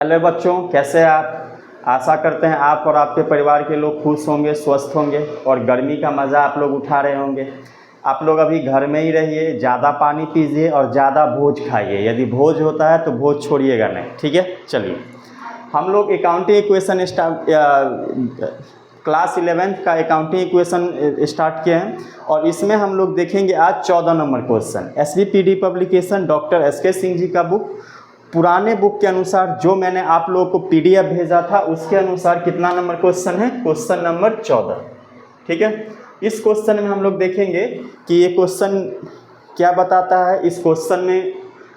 Hello बच्चों, कैसे आप? आशा करते हैं आप और आपके परिवार के लोग खुश होंगे, स्वस्थ होंगे और गर्मी का मज़ा आप लोग उठा रहे होंगे। आप लोग अभी घर में ही रहिए, ज़्यादा पानी पीजिए और ज़्यादा भोज खाइए। यदि भोज होता है तो भोज छोड़िएगा नहीं, ठीक है। चलिए, हम लोग अकाउंटिंग इक्वेशन क्लास 11th का अकाउंटिंग इक्वेशन स्टार्ट किए हैं और इसमें हम लोग देखेंगे आज 14 number question. SVPD publication doctor SK Singh ji का बुक, पुराने बुक के अनुसार जो मैंने आप लोगों को PDF भेजा था उसके अनुसार कितना नंबर क्वेश्चन है? क्वेश्चन नंबर 14, ठीक है। इस क्वेश्चन में हम लोग देखेंगे कि ये क्वेश्चन क्या बताता है। इस क्वेश्चन में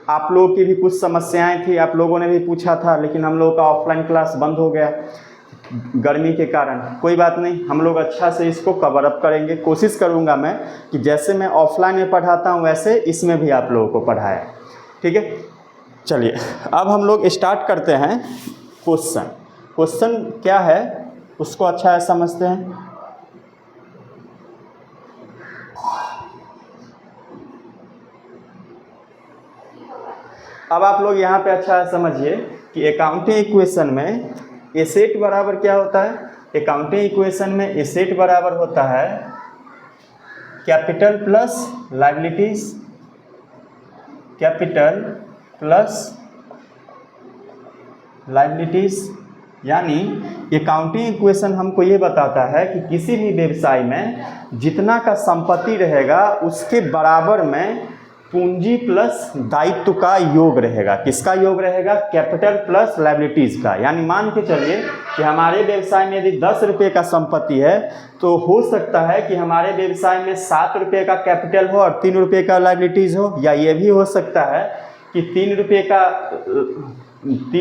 आप लोगों की भी कुछ समस्याएं थी, आप लोगों ने भी पूछा था, लेकिन हम लोगों का ऑफलाइन क्लास बंद हो गया गर्मी के कारण। कोई बात नहीं, हम लोग अच्छा से इसको कवर अप करेंगे। कोशिश करूंगा मैं कि जैसे मैं ऑफलाइन में पढ़ाता हूं वैसे इसमें भी आप लोगों को पढ़ाया, ठीक है। चलिए, अब हम लोग स्टार्ट करते हैं। क्वेश्चन क्या है उसको अच्छा है समझते हैं। अब आप लोग यहाँ पे अच्छा है समझिए कि अकाउंटिंग इक्वेशन में एसेट बराबर क्या होता है। अकाउंटिंग इक्वेशन में एसेट बराबर होता है capital plus liabilities, capital plus liabilities. यानी अकाउंटिंग इक्वेशन हमको ये बताता है कि किसी भी व्यवसाय में जितना का संपत्ति रहेगा उसके बराबर में पूंजी प्लस दायित्व का योग रहेगा। किसका योग रहेगा? कैपिटल प्लस लायबिलिटीज का। यानी मान के चलिए कि हमारे व्यवसाय में यदि 10 रुपये का संपत्ति है तो हो सकता है कि हमारे व्यवसाय में 7 रुपये का कैपिटल हो और 3 रुपये का लायबिलिटीज हो, या ये भी हो सकता है कि 3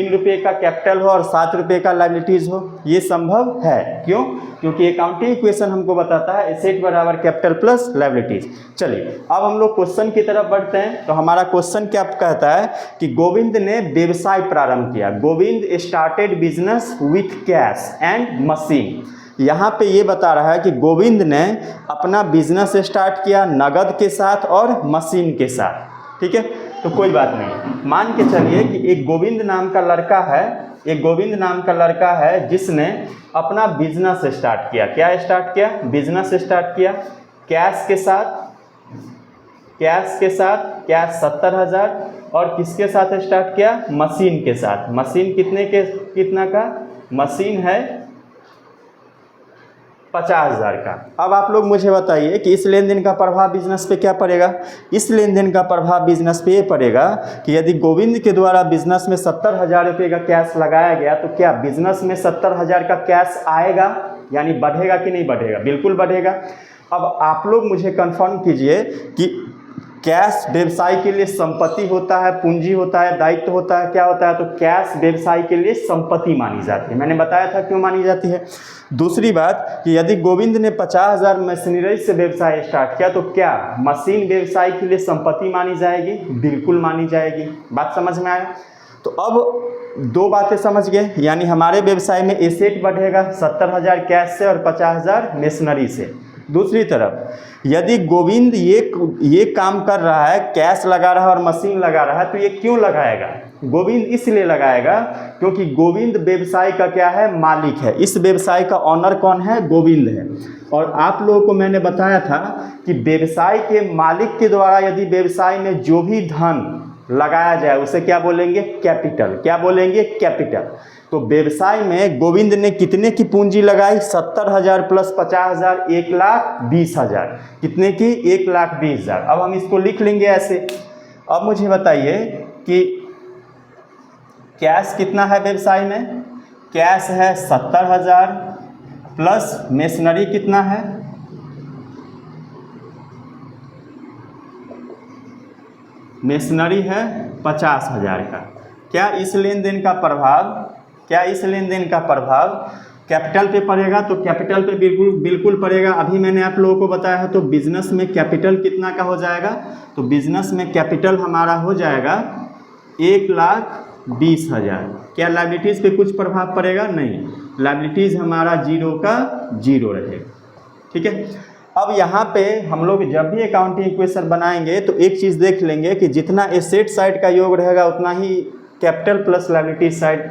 रुपये का कैपिटल हो और 7 रुपये का लायबिलिटीज हो। ये संभव है। क्यों? क्योंकि अकाउंटिंग इक्वेशन हमको बताता है एसेट बराबर कैपिटल प्लस लायबिलिटीज। चलिए, अब हम लोग क्वेश्चन की तरफ बढ़ते हैं। तो हमारा क्वेश्चन क्या कहता है कि गोविंद ने व्यवसाय प्रारंभ किया। Govind started business with cash and machine. यहाँ पे ये बता रहा है कि गोविंद ने अपना बिजनेस स्टार्ट किया नगद के साथ और मशीन के साथ, ठीक है। तो कोई बात नहीं, मान के चलिए कि एक गोविंद नाम का लड़का है जिसने अपना बिजनेस स्टार्ट किया। क्या स्टार्ट किया? बिजनेस स्टार्ट किया कैश के साथ। कैश 70,000 और किसके साथ स्टार्ट किया? मशीन के साथ। मशीन कितना का? मशीन है 50,000 का। अब आप लोग मुझे बताइए कि इस लेन देन का प्रभाव बिजनेस पे क्या पड़ेगा? इस लेन देन का प्रभाव बिजनेस पे ये पड़ेगा कि यदि गोविंद के द्वारा बिजनेस में 70,000 रुपये का कैश लगाया गया तो क्या बिजनेस में 70,000 का कैश आएगा? यानी बढ़ेगा कि नहीं बढ़ेगा? बिल्कुल बढ़ेगा। अब आप लोग मुझे कंफर्म कीजिए कि कैश व्यवसाय के लिए संपत्ति होता है, पूंजी होता है, दायित्व होता है, क्या होता है? तो कैश व्यवसाय के लिए संपत्ति मानी जाती है। मैंने बताया था क्यों मानी जाती है। दूसरी बात कि यदि गोविंद ने 50,000 मशीनरी से व्यवसाय स्टार्ट किया तो क्या मशीन व्यवसाय के लिए संपत्ति मानी जाएगी? बिल्कुल मानी जाएगी। बात समझ में आया? तो अब दो बातें समझ गए, यानी हमारे व्यवसाय में एसेट बढ़ेगा 70,000 कैश से और 50,000 मशीनरी से। दूसरी तरफ यदि गोविंद ये काम कर रहा है, कैश लगा रहा है और मशीन लगा रहा है, तो ये क्यों लगाएगा? गोविंद इसलिए लगाएगा क्योंकि गोविंद व्यवसाय का क्या है? मालिक है। इस व्यवसाय का ऑनर कौन है? गोविंद है। और आप लोगों को मैंने बताया था कि व्यवसाय के मालिक के द्वारा यदि व्यवसाय में जो भी धन लगाया जाए उसे क्या बोलेंगे? कैपिटल। क्या बोलेंगे? कैपिटल। तो व्यवसाय में गोविंद ने कितने की पूंजी लगाई? 70,000 प्लस 50,000, 1,20,000। कितने की? 1,20,000। अब हम इसको लिख लेंगे ऐसे। अब मुझे बताइए कि कैश कितना है व्यवसाय में? कैश है 70,000 प्लस मशीनरी कितना है? मशीनरी है 50,000 का। क्या इस लेन देन का प्रभाव कैपिटल पे पड़ेगा? तो कैपिटल पे बिल्कुल पड़ेगा। अभी मैंने आप लोगों को बताया है। तो बिजनेस में कैपिटल कितना का हो जाएगा? तो बिजनेस में कैपिटल हमारा हो जाएगा 1,20,000। क्या लायबिलिटीज़ पे कुछ प्रभाव पड़ेगा? नहीं, लायबिलिटीज़ हमारा 0 का 0 रहेगा, ठीक है। अब यहाँ पे हम लोग जब भी अकाउंटिंग इक्वेशन बनाएंगे तो एक चीज़ देख लेंगे कि जितना एसेट साइड का योग रहेगा उतना ही कैपिटल प्लस लायबिलिटी साइड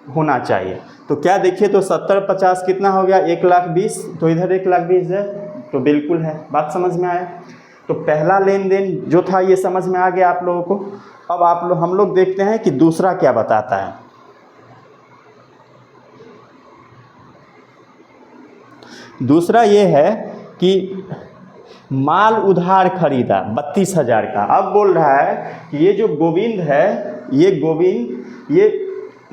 होना चाहिए। तो क्या देखिए, तो 70 50 कितना हो गया, 1,20,000। तो इधर 1,20,000 है, तो बिल्कुल है। बात समझ में आया। तो पहला लेन देन जो था ये समझ में आ गया आप लोगों को। अब हम लोग देखते हैं कि दूसरा क्या बताता है। दूसरा ये है कि माल उधार खरीदा 32,000 का। अब बोल रहा है कि ये जो गोविंद है, ये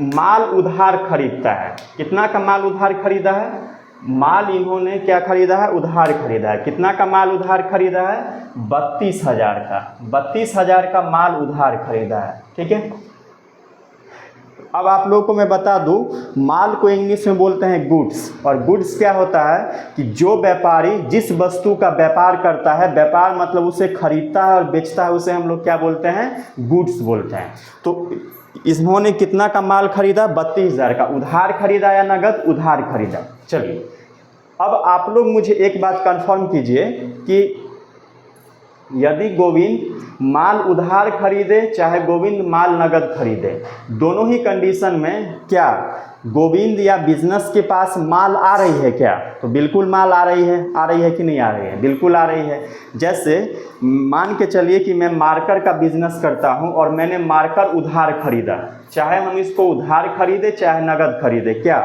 माल उधार खरीदता है। कितना का माल उधार खरीदा है? माल इन्होंने क्या खरीदा है? उधार खरीदा है। कितना का माल उधार खरीदा है? 32,000 का। 32,000 का माल उधार खरीदा है। ठीक है। अब आप लोगों को मैं बता दूं, माल को इंग्लिश में बोलते हैं गुड्स। और गुड्स क्या होता है कि जो व्यापारी जिस वस्तु का व्यापार करता है, व्यापार मतलब उसे खरीदता है और बेचता है, उसे हम लोग क्या बोलते हैं? गुड्स बोलते हैं। तो इन्होंने कितना का माल खरीदा? 32,000 का। उधार खरीदा या नगद? उधार खरीदा। चलिए, अब आप लोग मुझे एक बात कंफर्म कीजिए कि यदि गोविंद माल उधार खरीदे चाहे गोविंद माल नगद खरीदे, दोनों ही कंडीशन में क्या गोविंद या बिजनेस के पास माल आ रही है क्या? तो बिल्कुल माल आ रही है कि नहीं आ रही है? बिल्कुल आ रही है। जैसे मान के चलिए कि मैं मार्कर का बिजनेस करता हूं और मैंने मार्कर उधार खरीदा, चाहे हम इसको उधार खरीदे चाहे नगद खरीदे, क्या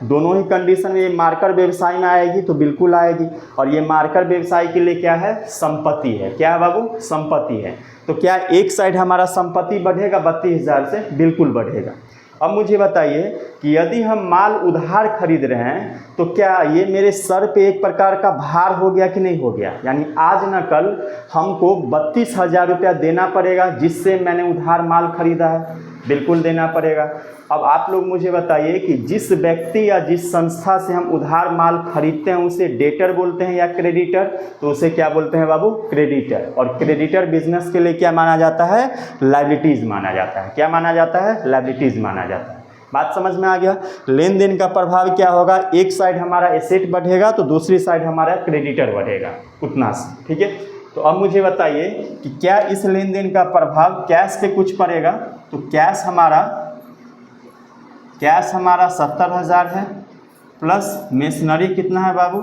दोनों ही कंडीशन में ये मार्कर व्यवसाय में आएगी? तो बिल्कुल आएगी। और ये मार्कर व्यवसाय के लिए क्या है? संपत्ति है। क्या है बाबू? संपत्ति है। तो क्या एक साइड हमारा संपत्ति बढ़ेगा 32,000 से? बिल्कुल बढ़ेगा। अब मुझे बताइए कि यदि हम माल उधार खरीद रहे हैं तो क्या ये मेरे सर पे एक प्रकार का भार हो गया कि नहीं हो गया? यानी आज न कल हमको 32,000 रुपया देना पड़ेगा जिससे मैंने उधार माल खरीदा है। बिल्कुल देना पड़ेगा। अब आप लोग मुझे बताइए कि जिस व्यक्ति या जिस संस्था से हम उधार माल खरीदते हैं उसे डेटर बोलते हैं या क्रेडिटर? तो उसे क्या बोलते हैं बाबू? क्रेडिटर। और क्रेडिटर बिजनेस के लिए क्या माना जाता है? लायबिलिटीज माना जाता है। क्या माना जाता है? लायबिलिटीज माना जाता है। बात समझ में आ गया। लेन देन का प्रभाव क्या होगा? एक साइड हमारा एसेट बढ़ेगा तो दूसरी साइड हमारा क्रेडिटर बढ़ेगा, उतना से। ठीक है। तो अब मुझे बताइए कि क्या इस लेन देन का प्रभाव कैश पे कुछ पड़ेगा? तो कैश हमारा 70,000 है, प्लस मेशनरी कितना है बाबू?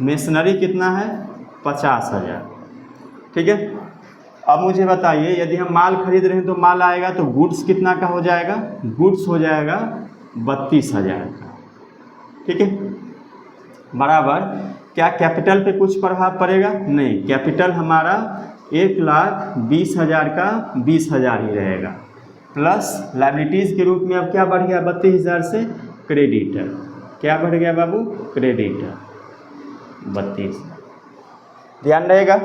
मेशनरी कितना है? 50,000। ठीक है। अब मुझे बताइए, यदि हम माल खरीद रहे हैं तो माल आएगा तो गुड्स कितना का हो जाएगा? गुड्स हो जाएगा 32,000 का। ठीक है। बराबर क्या कैपिटल पे कुछ प्रभाव पड़ेगा? नहीं, कैपिटल हमारा 1,20,000 का 20,000 ही रहेगा, प्लस लायबिलिटीज के रूप में अब क्या बढ़ गया 32,000 से? क्रेडिटर। क्या बढ़ गया बाबू? क्रेडिटर 32। ध्यान रहेगा।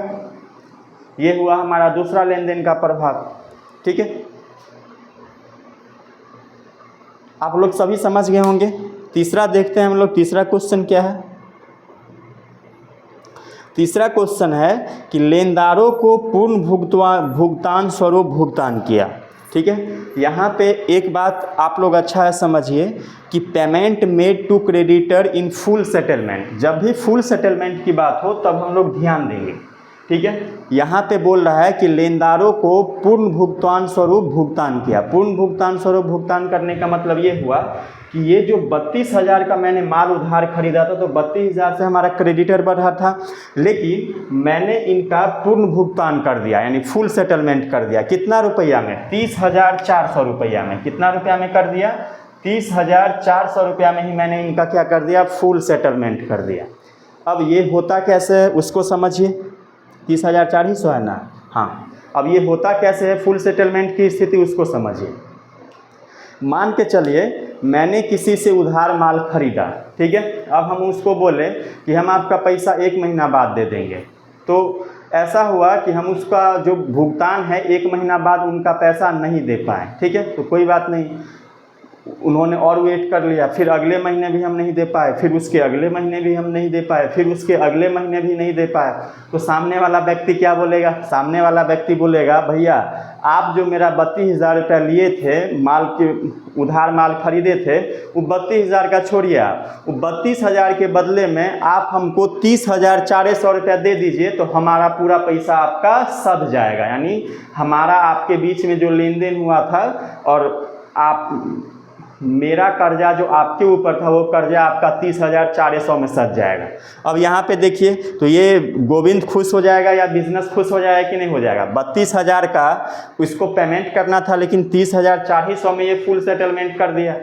ये हुआ हमारा दूसरा लेन देन का प्रभाव। ठीक है। आप लोग सभी समझ गए होंगे। तीसरा देखते हैं हम लोग। तीसरा क्वेश्चन क्या है? तीसरा क्वेश्चन है कि लेनदारों को पूर्ण भुगतान स्वरूप भुगतान किया। ठीक है। यहाँ पे एक बात आप लोग अच्छा है समझिए कि payment made to creditor in full settlement. जब भी फुल सेटलमेंट की बात हो तब हम लोग ध्यान देंगे। ठीक है। यहाँ पे बोल रहा है कि लेनदारों को पूर्ण भुगतान स्वरूप भुगतान किया। पूर्ण भुगतान स्वरूप भुगतान करने का मतलब ये हुआ कि ये जो 32,000 का मैंने माल उधार खरीदा था तो 32,000 से हमारा क्रेडिटर बढ़ा था, लेकिन मैंने इनका पूर्ण भुगतान कर दिया, यानी फुल सेटलमेंट कर दिया। कितना रुपया में? 30,400 रुपया में। कितना रुपया में कर दिया? 30,400 रुपया में ही मैंने इनका क्या कर दिया? फुल सेटलमेंट कर दिया। अब ये होता कैसे है उसको समझिए। 30,400 है ना? हाँ। अब ये होता कैसे है फुल सेटलमेंट की स्थिति, उसको समझिए। मान के चलिए मैंने किसी से उधार माल खरीदा। ठीक है। अब हम उसको बोले कि हम आपका पैसा 1 महीना बाद दे देंगे। तो ऐसा हुआ कि हम उसका जो भुगतान है 1 महीना बाद उनका पैसा नहीं दे पाए। ठीक है। तो कोई बात नहीं, उन्होंने और वेट कर लिया, फिर अगले महीने भी हम नहीं दे पाए, फिर उसके अगले महीने भी हम नहीं दे पाए, फिर उसके अगले महीने भी नहीं दे पाए। तो सामने वाला व्यक्ति क्या बोलेगा? सामने वाला व्यक्ति बोलेगा भैया आप जो मेरा 32,000 रुपया लिए थे, माल के उधार माल खरीदे थे, वो 32,000 का छोड़िए आप, वो 32,000 के बदले में आप हमको 30,400 रुपया दे दीजिए, तो हमारा पूरा पैसा आपका सध जाएगा। यानी हमारा आपके बीच में जो लेन देन हुआ था और आप मेरा कर्जा जो आपके ऊपर था, वो कर्जा आपका 30,400 में सध जाएगा। अब यहाँ पे देखिए, तो ये गोविंद खुश हो जाएगा या बिजनेस खुश हो जाएगा कि नहीं हो जाएगा? 32,000 का उसको पेमेंट करना था, लेकिन 30,400 में ये फुल सेटलमेंट कर दिया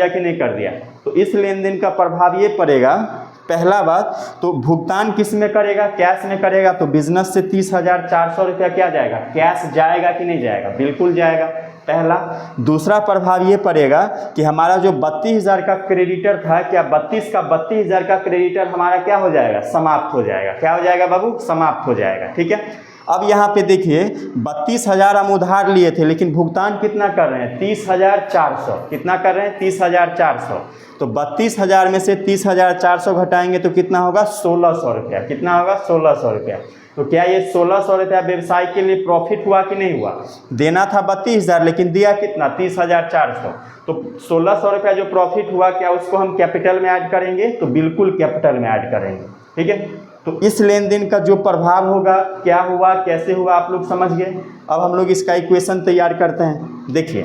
कि नहीं कर दिया? तो इस लेन देन का प्रभाव ये पड़ेगा। पहला बात तो भुगतान किस में करेगा? कैश में करेगा। तो बिजनेस से 30,400 रुपया क्या जाएगा? कैश जाएगा कि नहीं जाएगा? बिल्कुल जाएगा, पहला। दूसरा प्रभाव ये पड़ेगा कि हमारा जो 32,000 का क्रेडिटर था, क्या 32,000 का क्रेडिटर हमारा क्या हो जाएगा? समाप्त हो जाएगा। क्या हो जाएगा बाबू? समाप्त हो जाएगा। ठीक है। अब यहाँ पे देखिए 32,000 हम उधार लिए थे, लेकिन भुगतान कितना कर रहे हैं? 30,400। कितना कर रहे हैं? 30,400। तो 32,000 में से 30,400 घटाएंगे तो कितना होगा? 1,600 रुपया। कितना होगा? 1,600 रुपया। तो क्या ये 1,600 रुपया व्यवसाय के लिए प्रॉफिट हुआ कि नहीं हुआ? देना था 32,000, लेकिन दिया कितना? 30,400। तो 1,600 रुपया जो प्रॉफिट हुआ, क्या उसको हम कैपिटल में ऐड करेंगे? तो बिल्कुल कैपिटल में ऐड करेंगे। ठीक है। तो इस लेन देन का जो प्रभाव होगा, क्या हुआ, कैसे हुआ, आप लोग समझ गए। अब हम लोग इसका इक्वेशन तैयार करते हैं। देखिए,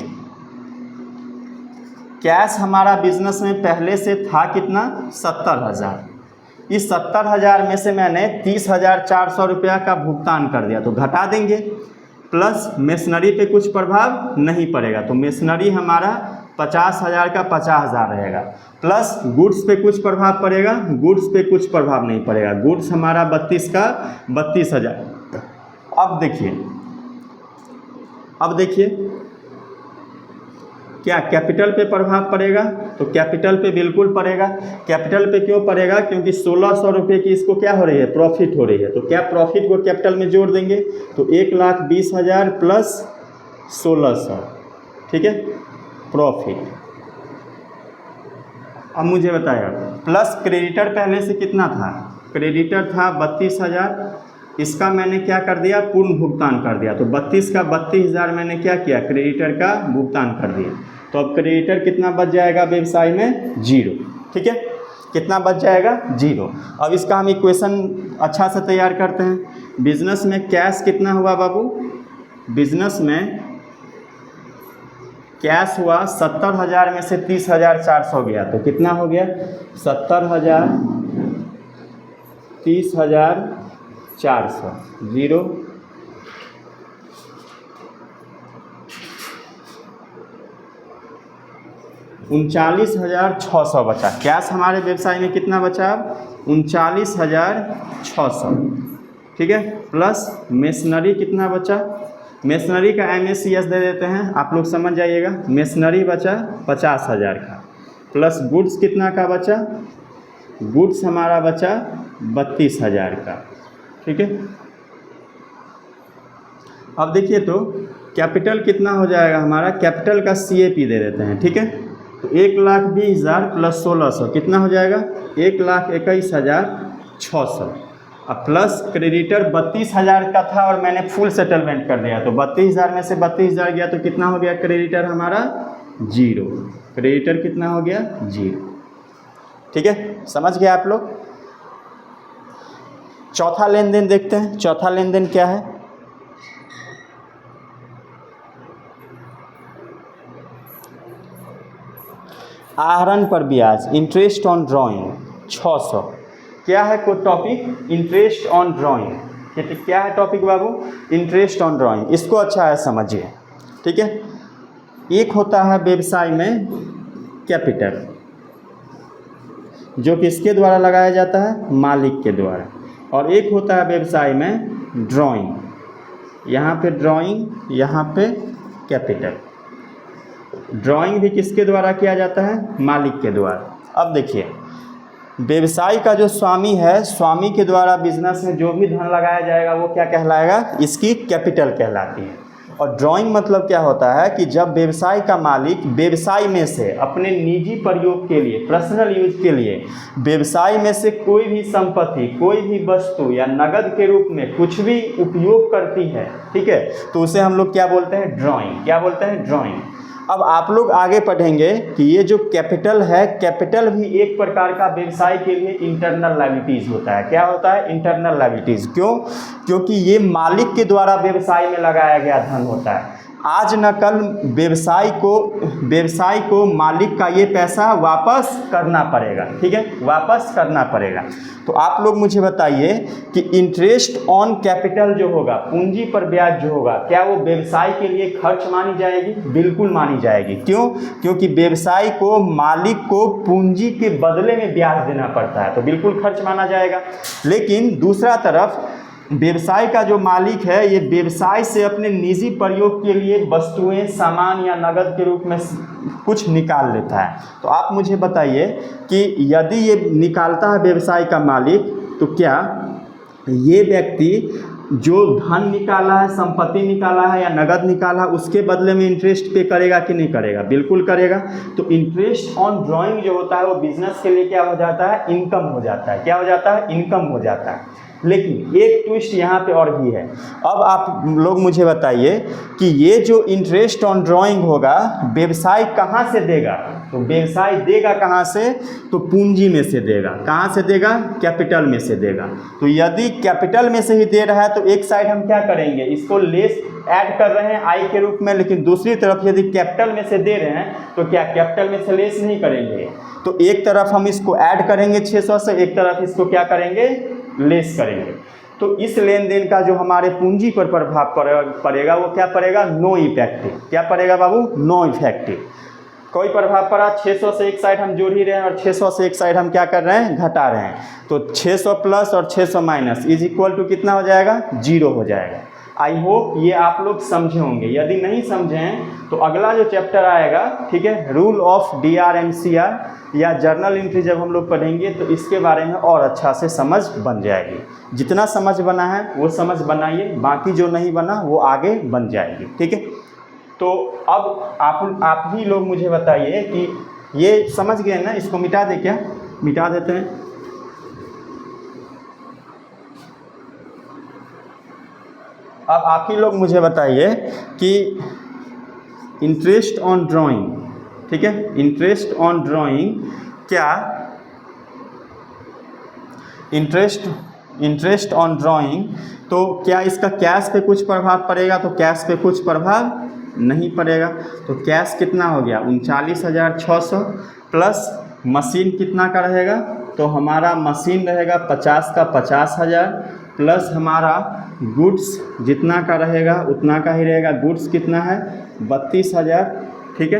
कैश हमारा बिजनेस में पहले से था कितना? 70,000। इस 70,000 में से मैंने 30,400 रुपया का भुगतान कर दिया, तो घटा देंगे। प्लस मेशनरी पे कुछ प्रभाव नहीं पड़ेगा, तो मेशनरी हमारा 50,000 का 50,000 रहेगा। प्लस गुड्स पे कुछ प्रभाव पड़ेगा, गुड्स पे कुछ प्रभाव नहीं पड़ेगा। गुड्स हमारा 32 का 32,000। अब देखिए क्या कैपिटल पे प्रभाव पड़ेगा? तो कैपिटल पे बिल्कुल पड़ेगा। कैपिटल पे क्यों पड़ेगा? क्योंकि 1,600 रुपये की इसको क्या हो रही है? प्रॉफिट हो रही है। तो क्या प्रॉफिट को कैपिटल में जोड़ देंगे, तो 1,20,000 प्लस 1,600। ठीक है, प्रॉफिट। अब मुझे बताया, प्लस क्रेडिटर पहले से कितना था? क्रेडिटर था 32,000। इसका मैंने क्या कर दिया? पूर्ण भुगतान कर दिया। तो 32 का 32,000 मैंने क्या किया? क्रेडिटर का भुगतान कर दिया। तो अब क्रेडिटर कितना बच जाएगा व्यवसाय में? 0। ठीक है, कितना बच जाएगा? 0। अब इसका हम इक्वेशन अच्छा से तैयार करते हैं। बिजनेस में कैश कितना हुआ बाबू? बिजनेस में कैश हुआ 70,000 में से 30,400 गया, तो कितना हो गया? 70,000 30,400 0। 39,600 बचा। कैश हमारे व्यवसाय में कितना बचा? 39,600। ठीक है। प्लस मेशनरी कितना बचा? मेशनरी का MACS दे देते हैं, आप लोग समझ जाइएगा। मेशनरी बचा 50,000 का। प्लस गुड्स कितना का बचा? गुड्स हमारा बचा 32,000 का। ठीक है। अब देखिए तो कैपिटल कितना हो जाएगा हमारा? कैपिटल का CAP दे देते हैं। ठीक है। तो 1,20,000 प्लस 1,600 कितना हो जाएगा? 1,21,600। अब प्लस क्रेडिटर 32,000 का था और मैंने फुल सेटलमेंट कर दिया, तो 32,000 में से 32,000 गया, तो कितना हो गया? क्रेडिटर हमारा 0। क्रेडिटर कितना हो गया? 0। ठीक है, समझ गए आप लोग। चौथा लेन देन देखते हैं। चौथा लेन देन क्या है? आहरण पर ब्याज, इंटरेस्ट ऑन ड्राइंग 600। क्या है कोई टॉपिक? Interest on drawing. क्या है topic Babu? Interest on drawing. इसको अच्छा है समझिए। ठीक है। एक होता है व्यवसाय में कैपिटल, जो किसके द्वारा लगाया जाता है? मालिक के द्वारा। और एक होता है व्यवसाय में ड्राइंग। यहाँ पे ड्राइंग, यहाँ पे कैपिटल। ड्राइंग भी किसके द्वारा किया जाता है? मालिक के द्वारा। अब देखिए, व्यवसाय का जो स्वामी है, स्वामी के द्वारा बिजनेस में जो भी धन लगाया जाएगा वो क्या कहलाएगा? इसकी कैपिटल कहलाती है। और ड्राइंग मतलब क्या होता है कि जब व्यवसाय का मालिक व्यवसाय में से अपने निजी प्रयोग के लिए, पर्सनल यूज के लिए व्यवसाय में से कोई भी संपत्ति, कोई भी वस्तु या नगद के रूप में कुछ भी उपयोग करती है, ठीक है, तो उसे हम लोग क्या बोलते हैं, ड्राइंग। क्या बोलते हैं, ड्राइंग। अब आप लोग आगे पढ़ेंगे कि ये जो कैपिटल है, कैपिटल भी एक प्रकार का व्यवसाय के लिए इंटरनल लायबिलिटीज होता है। क्या होता है, इंटरनल लायबिलिटीज। क्यों? क्योंकि ये मालिक के द्वारा व्यवसाय में लगाया गया धन होता है। आज न कल व्यवसाय को मालिक का ये पैसा वापस करना पड़ेगा, ठीक है, वापस करना पड़ेगा। तो आप लोग मुझे बताइए कि इंटरेस्ट ऑन कैपिटल जो होगा, पूंजी पर ब्याज जो होगा, क्या वो व्यवसाय के लिए खर्च मानी जाएगी? बिल्कुल मानी जाएगी। क्यों? क्योंकि व्यवसाय को मालिक को पूंजी के बदले में ब्याज देना पड़ता है, तो बिल्कुल खर्च माना जाएगा। लेकिन दूसरा तरफ व्यवसाय का जो मालिक है, ये व्यवसाय से अपने निजी प्रयोग के लिए वस्तुएं, सामान या नगद के रूप में कुछ निकाल लेता है। तो आप मुझे बताइए कि यदि ये निकालता है व्यवसाय का मालिक, तो क्या ये व्यक्ति जो धन निकाला है, संपत्ति निकाला है या नगद निकाला है, उसके बदले में इंटरेस्ट पे करेगा कि नहीं करेगा? बिल्कुल करेगा। तो इंटरेस्ट ऑन ड्राइंग जो होता है वो बिजनेस के लिए क्या हो जाता है, इनकम हो जाता है। क्या हो जाता है, इनकम हो जाता है। लेकिन एक ट्विस्ट यहाँ पे और भी है। अब आप लोग मुझे बताइए कि ये जो इंटरेस्ट ऑन ड्राइंग होगा, व्यवसाय कहाँ से देगा? तो व्यवसाय देगा कहाँ से? तो पूंजी में से देगा। कहाँ से देगा? कैपिटल में से देगा। तो यदि कैपिटल में से ही दे रहा है तो एक साइड हम क्या करेंगे, इसको लेस ऐड कर रहे हैं आई के रूप में, लेकिन दूसरी तरफ यदि कैपिटल में से दे रहे हैं तो क्या कैपिटल में से लेस नहीं करेंगे? तो एक तरफ हम इसको ऐड करेंगे 600 से, एक तरफ इसको क्या करेंगे, लेस करेंगे। तो इस लेन देन का जो हमारे पूंजी पर प्रभाव पड़ेगा वो क्या पड़ेगा, नो इफेक्टिव। क्या पड़ेगा बाबू, नो इफेक्टिव। कोई प्रभाव पड़ा, 600 से एक साइड हम जोड़ ही रहे हैं और 600 से एक साइड हम क्या कर रहे हैं, घटा रहे हैं। तो 600 प्लस और 600 माइनस इज इक्वल टू कितना हो जाएगा, 0 हो जाएगा। आई होप ये आप लोग समझे होंगे। यदि नहीं समझें तो अगला जो चैप्टर आएगा, ठीक है, रूल ऑफ DRMCR या जर्नल एंट्री, जब हम लोग पढ़ेंगे तो इसके बारे में और अच्छा से समझ बन जाएगी। जितना समझ बना है वो समझ बनाइए, बाकी जो नहीं बना वो आगे बन जाएगी, ठीक है। तो अब आप ही लोग मुझे बताइए कि ये समझ गए ना, इसको मिटा दे, क्या मिटा देते हैं? अब आप ही लोग मुझे बताइए कि इंटरेस्ट ऑन ड्राइंग, ठीक है, इंटरेस्ट ऑन ड्राइंग, क्या इंटरेस्ट ऑन ड्राइंग, तो क्या इसका कैश पे कुछ प्रभाव पड़ेगा? तो कैश पे कुछ प्रभाव नहीं पड़ेगा। तो कैश कितना हो गया, 39,600 प्लस मशीन कितना का रहेगा? तो हमारा मशीन रहेगा 50 का 50,000 प्लस हमारा गुड्स जितना का रहेगा उतना का ही रहेगा। गुड्स कितना है, 32,000, ठीक है।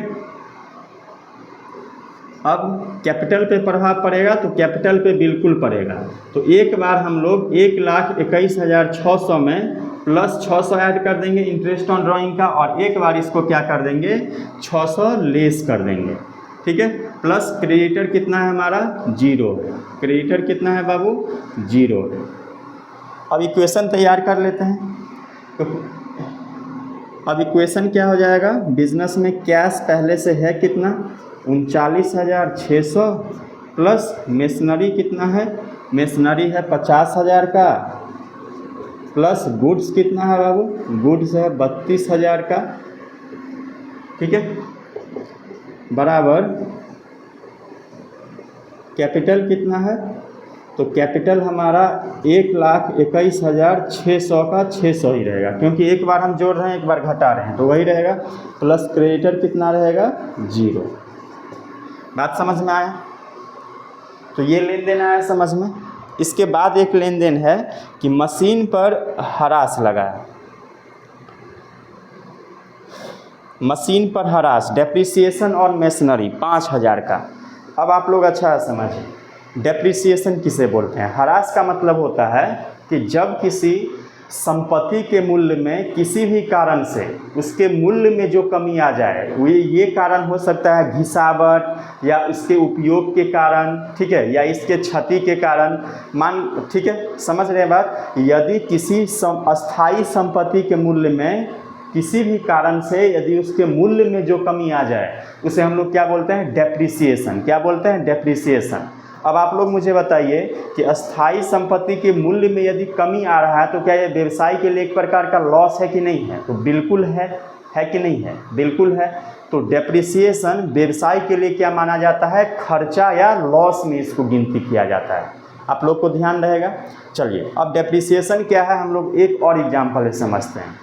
अब कैपिटल पे प्रभाव पड़ेगा, तो कैपिटल पे बिल्कुल पड़ेगा। तो एक बार हम लोग 1,21,600 में प्लस 600 ऐड कर देंगे इंटरेस्ट ऑन ड्राइंग का, और एक बार इसको क्या कर देंगे, 600 लेस कर देंगे, ठीक है। प्लस क्रेडिटर कितना है हमारा, 0। क्रेडिटर कितना है बाबू, 0। अब इक्वेशन तैयार कर लेते हैं। तो अब इक्वेशन क्या हो जाएगा, बिजनेस में कैश पहले से है कितना, 39,600 प्लस मेशनरी कितना है, मेशनरी है 50,000 का, प्लस गुड्स कितना है बाबू, गुड्स है 32,000 का, ठीक है, बराबर कैपिटल कितना है, तो कैपिटल हमारा 1,21,600 का 600 ही रहेगा, क्योंकि एक बार हम जोड़ रहे हैं एक बार घटा रहे हैं, तो वही रहेगा। प्लस क्रेडिटर कितना रहेगा, 0। बात समझ में आया? तो ये लेन देन आया समझ में। इसके बाद एक लेन देन है कि मशीन पर हरास लगाया, मशीन पर हरास, डेप्रिसिएशन और मेशनरी 5,000 का। अब आप लोग अच्छा समझिए, डेप्रिसिएशन किसे बोलते हैं। हरास का मतलब होता है कि जब किसी संपत्ति के मूल्य में किसी भी कारण से उसके मूल्य में जो कमी आ जाए, ये कारण हो सकता है घिसावट या इसके उपयोग के कारण, ठीक है, या इसके क्षति के कारण, ठीक है, समझ रहे हैं बात। यदि किसी अस्थायी संपत्ति के मूल्य में किसी भी कारण से यदि उसके मूल्य में जो कमी आ जाए उसे हम लोग क्या बोलते हैं, डेप्रिसिएशन। क्या बोलते हैं, डेप्रिसिएशन। अब आप लोग मुझे बताइए कि अस्थाई संपत्ति के मूल्य में यदि कमी आ रहा है तो क्या यह व्यवसाय के लिए एक प्रकार का लॉस है कि नहीं है? तो बिल्कुल है कि नहीं है? बिल्कुल है। तो डेप्रिसिएशन व्यवसाय के लिए क्या माना जाता है, खर्चा या लॉस में इसको गिनती किया जाता है। आप लोग को ध्यान रहेगा। चलिए अब डेप्रिसिएशन क्या है हम लोग एक और एग्जाम्पल से समझते हैं।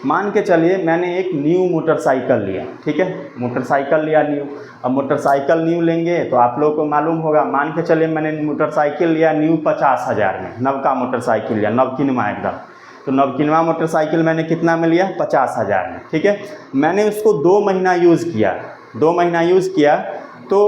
मान के चलिए मैंने एक न्यू मोटरसाइकिल लिया, ठीक है, मोटरसाइकिल लिया न्यू। अब मोटरसाइकिल न्यू लेंगे तो आप लोगों को मालूम होगा, मान के चलिए मैंने मोटरसाइकिल लिया न्यू 50,000 में, नवका मोटरसाइकिल लिया, नवकिनवा एकदम। तो नवकिनवा मोटरसाइकिल मैंने कितना में लिया, 50,000 में, ठीक है। मैंने उसको 2 महीना यूज़ किया, 2 महीना यूज़ किया। तो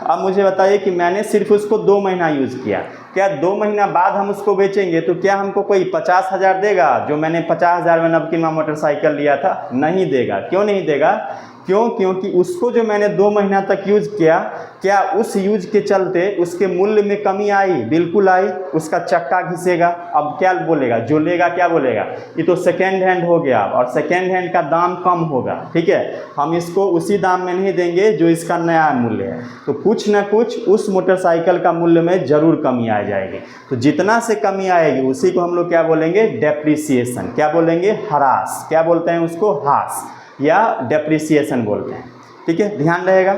अब मुझे बताइए कि मैंने सिर्फ उसको 2 महीना यूज़ किया, क्या 2 महीना बाद हम उसको बेचेंगे तो क्या हमको कोई 50,000 देगा जो मैंने 50,000 में नवकिनवा मोटरसाइकिल लिया था? नहीं देगा। क्यों नहीं देगा? क्योंकि उसको जो मैंने 2 महीना तक यूज़ किया, क्या उस यूज के चलते उसके मूल्य में कमी आई? बिल्कुल आई। उसका चक्का घिसेगा। अब क्या बोलेगा, जो लेगा क्या बोलेगा, ये तो सेकेंड हैंड हो गया और सेकेंड हैंड का दाम कम होगा, ठीक है, हम इसको उसी दाम में नहीं देंगे जो इसका नया मूल्य है। तो कुछ ना कुछ उस मोटरसाइकिल का मूल्य में ज़रूर कमी आ जाएगी। तो जितना से कमी आएगी उसी को हम लोग क्या बोलेंगे, डेप्रिसिएशन। क्या बोलेंगे, ह्रास। क्या बोलते हैं उसको, ह्रास या डेप्रिसिएशन बोलते हैं, ठीक है, ध्यान रहेगा।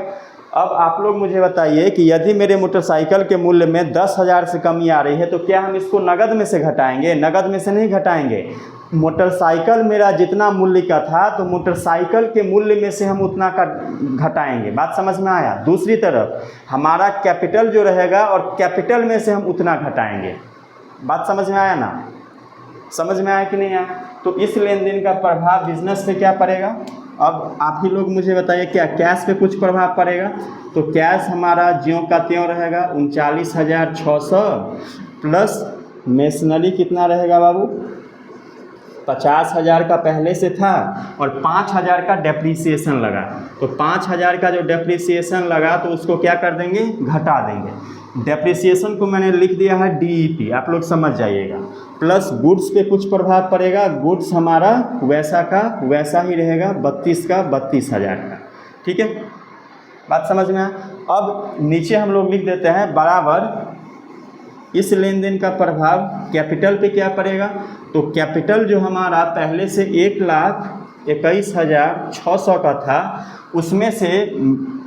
अब आप लोग मुझे बताइए कि यदि मेरे मोटरसाइकिल के मूल्य में 10,000 से कमी आ रही है तो क्या हम इसको नगद में से घटाएंगे? नगद में से नहीं घटाएंगे। मोटरसाइकिल मेरा जितना मूल्य का था तो मोटरसाइकिल के मूल्य में से हम उतना का घटाएंगे। बात समझ में आया? दूसरी तरफ हमारा कैपिटल जो रहेगा और कैपिटल में से हम उतना घटाएंगे। बात समझ में आया ना? समझ में आया कि नहीं आया? तो इस लेन देन का प्रभाव बिजनेस पे क्या पड़ेगा? अब आप ही लोग मुझे बताइए, क्या कैश पे कुछ प्रभाव पड़ेगा? तो कैश हमारा ज्यों का त्यों रहेगा, 39,600 प्लस मेशनरी कितना रहेगा बाबू, 50,000 का पहले से था और 5,000 का डेप्रीसिएशन लगा। तो 5,000 का जो डेप्रीसिएशन लगा तो उसको क्या कर देंगे, घटा देंगे। डेप्रीसिएशन को मैंने लिख दिया है DEP, आप लोग समझ जाइएगा। प्लस गुड्स पे कुछ प्रभाव पड़ेगा, गुड्स हमारा वैसा का वैसा ही रहेगा, 32 का 32,000 का, ठीक है, बात समझ में आया। अब नीचे हम लोग लिख देते हैं बराबर इस लेन देन का प्रभाव कैपिटल पे क्या पड़ेगा। तो कैपिटल जो हमारा पहले से 1,21,600 का था उसमें से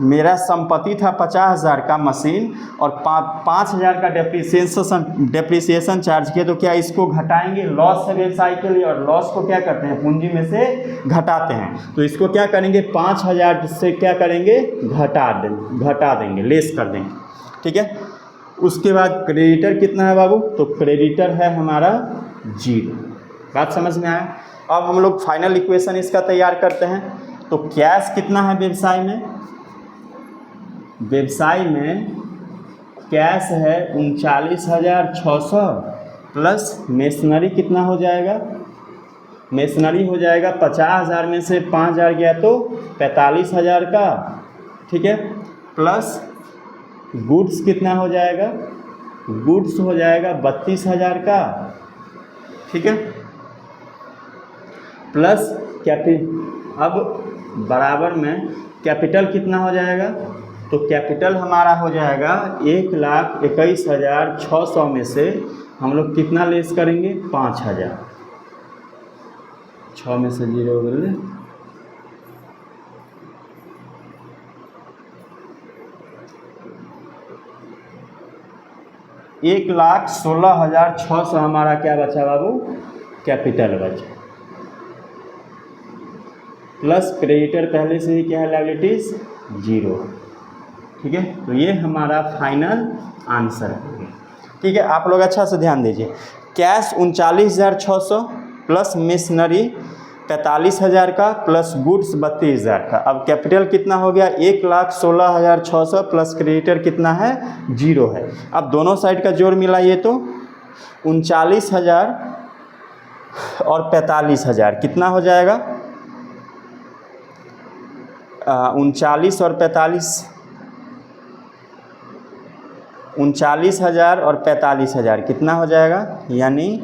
मेरा संपत्ति था 50,000 का मशीन और 5,000 का डेप्रिसिएशन चार्ज किया। तो क्या इसको घटाएंगे, लॉस है व्यवसाय के लिए और लॉस को क्या करते हैं, पूंजी में से घटाते हैं। तो इसको क्या करेंगे, 5,000 से क्या करेंगे, घटा देंगे, लेस कर देंगे, ठीक है। उसके बाद क्रेडिटर कितना है बाबू, तो क्रेडिटर है हमारा 0। बात समझ में आया? अब हम लोग फाइनल इक्वेशन इसका तैयार करते हैं। तो कैश कितना है व्यवसाय में, व्यवसाय में कैश है 39,600 प्लस मेशनरी कितना हो जाएगा, मेशनरी हो जाएगा 50,000 में से 5,000 गया तो 45,000 का, ठीक है, प्लस गुड्स कितना हो जाएगा, गुड्स हो जाएगा 32,000 का, ठीक है, प्लस अब बराबर में कैपिटल कितना हो जाएगा। तो कैपिटल हमारा हो जाएगा 1,21,600 में से हम लोग कितना लेस करेंगे, 5,000, 6 में से 0 बोले 1,16,600 हमारा क्या बचा बाबू, कैपिटल बचा, प्लस क्रेडिटर पहले से ही क्या है, लायबिलिटीज 0, ठीक है। तो ये हमारा फाइनल आंसर है, ठीक है। आप लोग अच्छा से ध्यान दीजिए, कैश 39,600 प्लस मिशनरी 45,000 का प्लस गुड्स 32,000 का। अब कैपिटल कितना हो गया, 1,16,600 प्लस क्रेडिटर कितना है, 0 है। अब दोनों साइड का जोड़ मिलाइए तो 39,000 और 45,000 कितना हो जाएगा, 39 और 45, 39,000 और 45,000 कितना हो जाएगा, यानी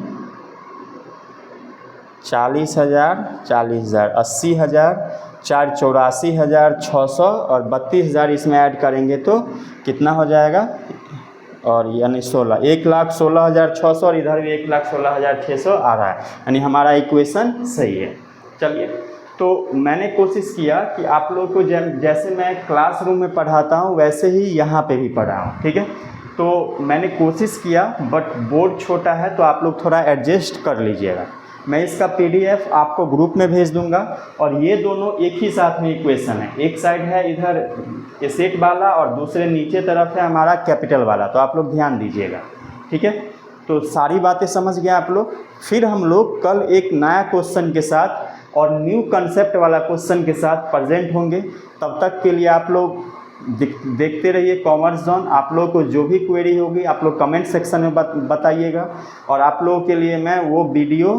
40,000, 40,000, 80,000, 4,84,600 और 32,000 इसमें ऐड करेंगे तो कितना हो जाएगा, और यानी 1,16,600 और इधर भी 1,16,600 आ रहा है, यानी हमारा इक्वेशन सही है। चलिए, तो मैंने कोशिश किया कि आप लोग को जैसे मैं क्लासरूम में पढ़ाता हूँ वैसे ही यहाँ पे भी पढ़ाऊँ, ठीक है। तो मैंने कोशिश किया, बट बोर्ड छोटा है तो आप लोग थोड़ा एडजस्ट कर लीजिएगा। मैं इसका PDF आपको ग्रुप में भेज दूंगा, और ये दोनों एक ही साथ में इक्वेशन है। एक साइड है इधर एसेट वाला और दूसरे नीचे तरफ है हमारा कैपिटल वाला, तो आप लोग ध्यान दीजिएगा, ठीक है। तो सारी बातें समझ गए आप लोग। फिर हम लोग कल एक नया क्वेश्चन के साथ और न्यू कंसेप्ट वाला क्वेश्चन के साथ प्रेजेंट होंगे। तब तक के लिए आप लोग देखते रहिए कॉमर्स जोन। आप लोगों को जो भी क्वेरी होगी आप लोग कमेंट सेक्शन में बताइएगा, और आप लोगों के लिए मैं वो वीडियो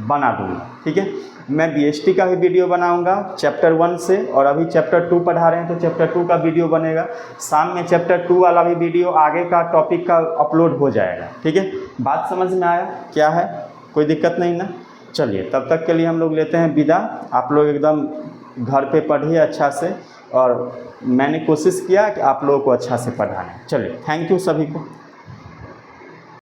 बना दूँगा, ठीक है। मैं BST का भी वीडियो बनाऊंगा चैप्टर 1 से, और अभी चैप्टर 2 पढ़ा रहे हैं तो चैप्टर 2 का वीडियो बनेगा। शाम में चैप्टर 2 वाला भी वीडियो आगे का टॉपिक का अपलोड हो जाएगा, ठीक है। बात समझ में आया क्या है, कोई दिक्कत नहीं ना। चलिए, तब तक के लिए हम लोग लेते हैं विदा। आप लोग एकदम घर पे पढ़िए अच्छा से, और मैंने कोशिश किया कि आप लोगों को अच्छा से पढ़ाना। चलिए, थैंक यू सभी को।